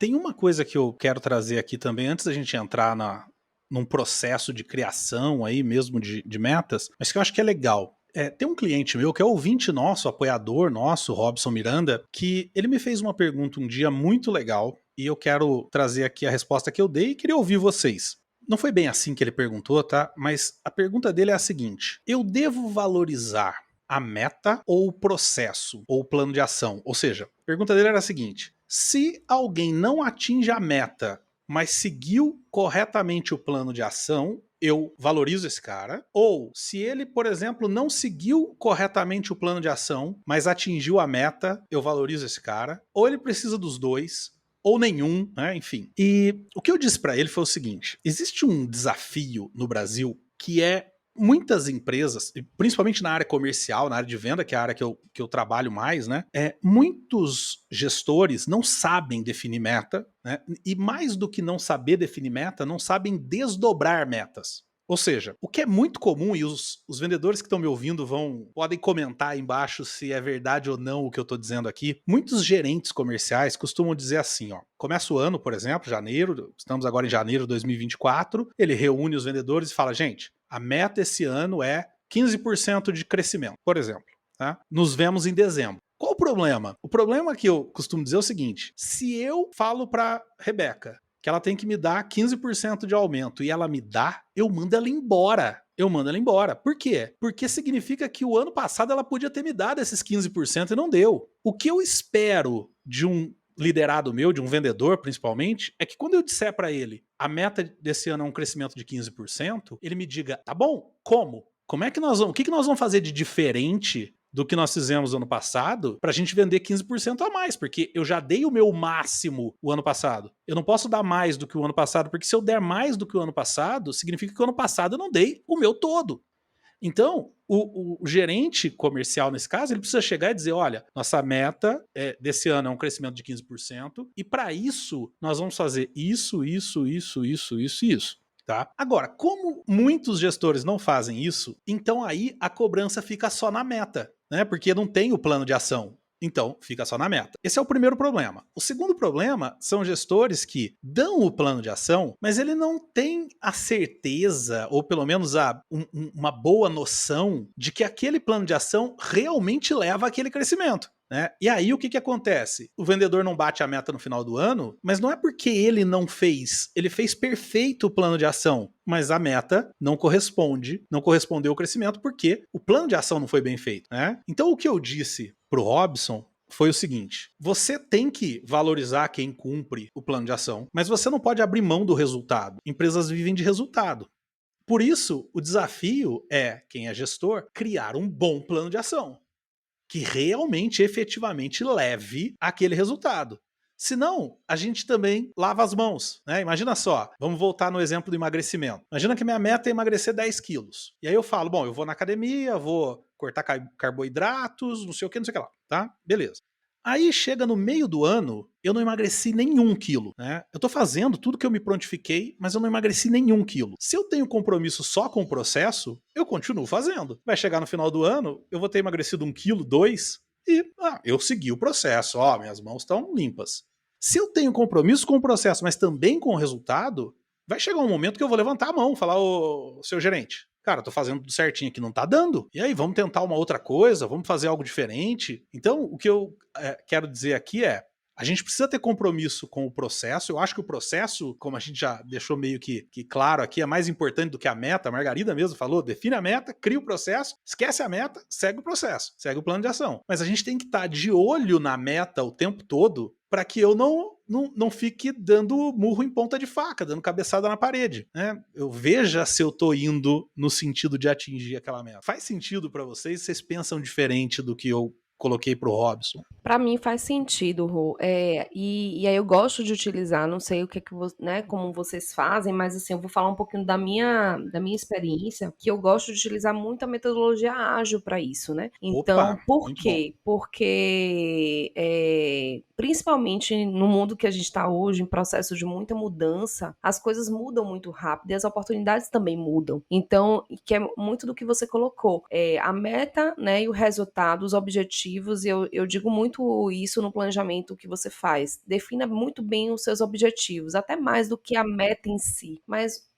Tem uma coisa que eu quero trazer aqui também, antes da gente entrar num processo de criação aí mesmo de metas, mas que eu acho que é legal. Tem um cliente meu que é ouvinte nosso, apoiador nosso, Robson Miranda, que ele me fez uma pergunta um dia muito legal e eu quero trazer aqui a resposta que eu dei e queria ouvir vocês. Não foi bem assim que ele perguntou, tá? Mas a pergunta dele é a seguinte: eu devo valorizar a meta ou o processo ou o plano de ação? Ou seja, a pergunta dele era a seguinte: se alguém não atinge a meta, mas seguiu corretamente o plano de ação, eu valorizo esse cara. Ou se ele, por exemplo, não seguiu corretamente o plano de ação, mas atingiu a meta, eu valorizo esse cara. Ou ele precisa dos dois, ou nenhum, né? Enfim. E o que eu disse pra ele foi o seguinte: existe um desafio no Brasil que é muitas empresas, principalmente na área comercial, na área de venda, que é a área que eu trabalho mais, né? Muitos gestores não sabem definir meta, né? E mais do que não saber definir meta, não sabem desdobrar metas. Ou seja, o que é muito comum, e os vendedores que estão me ouvindo podem comentar aí embaixo se é verdade ou não o que eu estou dizendo aqui. Muitos gerentes comerciais costumam dizer assim, ó: começa o ano, por exemplo, janeiro, estamos agora em janeiro de 2024, ele reúne os vendedores e fala: gente, a meta esse ano é 15% de crescimento, por exemplo. Tá? Nos vemos em dezembro. Qual o problema? O problema que eu costumo dizer é o seguinte: se eu falo para Rebeca que ela tem que me dar 15% de aumento e ela me dá, eu mando ela embora. Eu mando ela embora. Por quê? Porque significa que o ano passado ela podia ter me dado esses 15% e não deu. O que eu espero de um liderado meu, de um vendedor principalmente, é que quando eu disser para ele a meta desse ano é um crescimento de 15%, ele me diga: tá bom, como? Como é que nós vamos? O que nós vamos fazer de diferente do que nós fizemos no ano passado pra gente vender 15% a mais? Porque eu já dei o meu máximo o ano passado. Eu não posso dar mais do que o ano passado, porque se eu der mais do que o ano passado, significa que o ano passado eu não dei o meu todo. Então, o gerente comercial, nesse caso, ele precisa chegar e dizer: olha, nossa meta desse ano é um crescimento de 15%, e para isso nós vamos fazer isso, isso, isso, isso, isso e isso. Tá? Agora, como muitos gestores não fazem isso, então aí a cobrança fica só na meta, né? Porque não tem o plano de ação. Então, fica só na meta. Esse é o primeiro problema. O segundo problema são gestores que dão o plano de ação, mas ele não tem a certeza, ou pelo menos uma boa noção, de que aquele plano de ação realmente leva àquele crescimento. Né? E aí o que acontece? O vendedor não bate a meta no final do ano, mas não é porque ele não fez. Ele fez perfeito o plano de ação, mas a meta não correspondeu ao crescimento porque o plano de ação não foi bem feito. Né? Então o que eu disse pro Robson foi o seguinte: você tem que valorizar quem cumpre o plano de ação, mas você não pode abrir mão do resultado. Empresas vivem de resultado. Por isso, o desafio é, quem é gestor, criar um bom plano de ação que realmente, efetivamente leve aquele resultado. Senão, a gente também lava as mãos, né? Imagina só, vamos voltar no exemplo do emagrecimento. Imagina que minha meta é emagrecer 10 quilos. E aí eu falo: bom, eu vou na academia, vou cortar carboidratos, não sei o que, não sei o que lá, tá? Beleza. Aí chega no meio do ano, eu não emagreci nenhum quilo, né? Eu tô fazendo tudo que eu me prontifiquei, mas eu não emagreci nenhum quilo. Se eu tenho compromisso só com o processo, eu continuo fazendo. Vai chegar no final do ano, eu vou ter emagrecido 1 quilo, 2, e eu segui o processo. Ó, minhas mãos estão limpas. Se eu tenho compromisso com o processo, mas também com o resultado, vai chegar um momento que eu vou levantar a mão, falar: ô, seu gerente, cara, tô fazendo tudo certinho aqui, não tá dando. E aí, vamos tentar uma outra coisa, vamos fazer algo diferente. Então, o que eu quero dizer aqui é: a gente precisa ter compromisso com o processo. Eu acho que o processo, como a gente já deixou meio que claro aqui, é mais importante do que a meta. A Margarida mesmo falou: define a meta, cria o processo, esquece a meta, segue o processo, segue o plano de ação. Mas a gente tem que estar de olho na meta o tempo todo para que eu não fique dando murro em ponta de faca, dando cabeçada na parede. Né? Eu veja se eu tô indo no sentido de atingir aquela meta. Faz sentido para vocês? Vocês pensam diferente do que eu coloquei pro Robson? Para mim faz sentido, Rô. E aí eu gosto de utilizar, não sei o que né, como vocês fazem, mas assim, eu vou falar um pouquinho da minha experiência, que eu gosto de utilizar muito a metodologia ágil para isso, né? Então, Opa, por muito bom. quê? Porque principalmente no mundo que a gente está hoje, em processo de muita mudança, as coisas mudam muito rápido e as oportunidades também mudam. Então, que é muito do que você colocou. A meta, né, e o resultado, os objetivos objetivos, e eu digo muito isso no planejamento que você faz. Defina muito bem os seus objetivos, até mais do que a meta em si, mas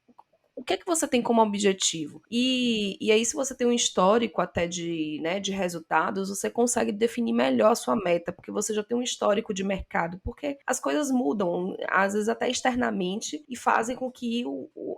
o que é que você tem como objetivo? E aí, se você tem um histórico até de, né, de resultados, você consegue definir melhor a sua meta, porque você já tem um histórico de mercado, porque as coisas mudam, às vezes até externamente, e fazem com que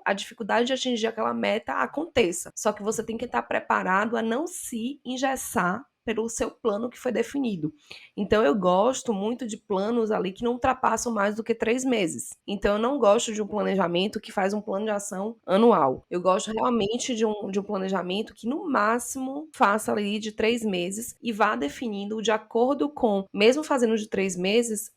a dificuldade de atingir aquela meta aconteça. Só que você tem que estar preparado a não se engessar pelo seu plano que foi definido. Então, eu gosto muito de planos ali que não ultrapassam mais do que 3 meses. Então, eu não gosto de um planejamento que faz um plano de ação anual. Eu gosto realmente de um planejamento que, no máximo, faça ali de 3 meses e vá definindo de acordo com, mesmo fazendo de 3 meses,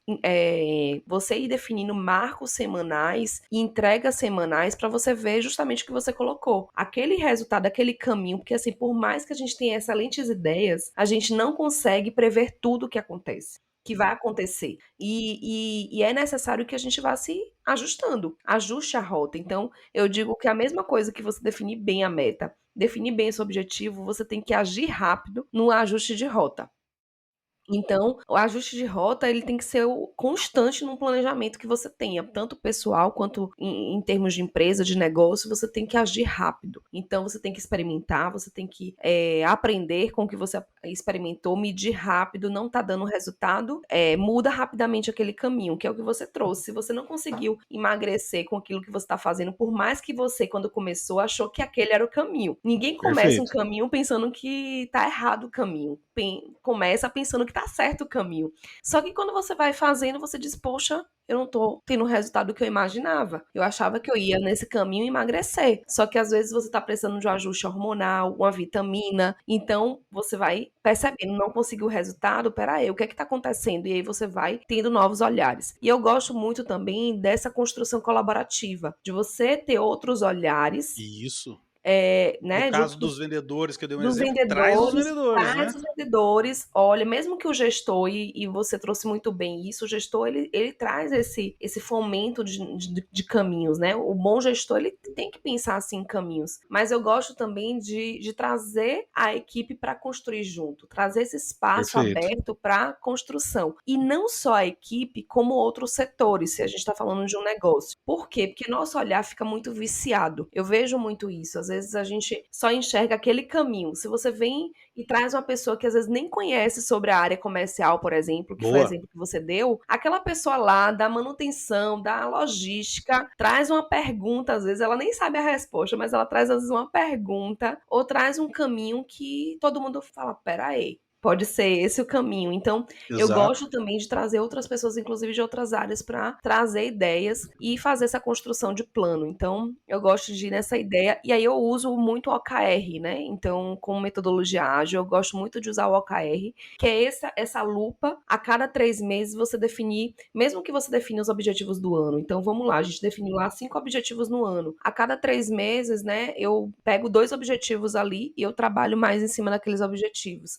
você ir definindo marcos semanais e entregas semanais para você ver justamente o que você colocou. Aquele resultado, aquele caminho, porque assim, por mais que a gente tenha excelentes ideias, a gente não consegue prever tudo o que acontece. Que vai acontecer. E é necessário que a gente vá se ajustando. Ajuste a rota. Então, eu digo que a mesma coisa que você definir bem a meta, definir bem esse objetivo, você tem que agir rápido no ajuste de rota. Então, o ajuste de rota, ele tem que ser constante num planejamento que você tenha, tanto pessoal quanto em termos de empresa, de negócio, você tem que agir rápido. Então, você tem que experimentar, você tem que aprender com o que você experimentou, medir rápido, não está dando resultado, muda rapidamente aquele caminho, que é o que você trouxe. Se você não conseguiu emagrecer com aquilo que você está fazendo, por mais que você, quando começou, achou que aquele era o caminho. Ninguém começa um Perfeito. caminho pensando que está errado o caminho. Começa pensando que tá certo o caminho. Só que quando você vai fazendo, você diz, poxa, eu não tô tendo o resultado que eu imaginava. Eu achava que eu ia nesse caminho emagrecer. Só que às vezes você tá precisando de um ajuste hormonal, uma vitamina. Então você vai percebendo, não conseguiu o resultado, peraí, o que é que tá acontecendo? E aí você vai tendo novos olhares. E eu gosto muito também dessa construção colaborativa, de você ter outros olhares, Isso. No né, caso juntos dos vendedores, que eu dei um dos exemplo, traz os vendedores, vendedores, traz né? os vendedores. Olha, mesmo que o gestor, e você trouxe muito bem isso, o gestor ele traz esse fomento de caminhos, né? O bom gestor ele tem que pensar assim em caminhos. Mas eu gosto também de trazer a equipe para construir junto, trazer esse espaço Perfeito. aberto para construção. E não só a equipe, como outros setores, se a gente está falando de um negócio. Por quê? Porque nosso olhar fica muito viciado. Eu vejo muito isso. Às vezes a gente só enxerga aquele caminho. Se você vem e traz uma pessoa que às vezes nem conhece sobre a área comercial, por exemplo, que foi o Boa. exemplo que você deu, aquela pessoa lá da manutenção, da logística, traz uma pergunta, às vezes ela nem sabe a resposta, mas ela traz às vezes uma pergunta ou traz um caminho que todo mundo fala, pera aí, pode ser esse o caminho. Então, eu Exato. gosto também de trazer outras pessoas, inclusive de outras áreas, para trazer ideias e fazer essa construção de plano. Então, eu gosto de ir nessa ideia. E aí eu uso muito o OKR, né? Então, como metodologia ágil, eu gosto muito de usar o OKR, que é essa lupa. A cada 3 meses você definir, mesmo que você defina os objetivos do ano. Então, vamos lá, a gente definiu lá 5 objetivos no ano. A cada 3 meses, né, eu pego 2 objetivos ali e eu trabalho mais em cima daqueles objetivos.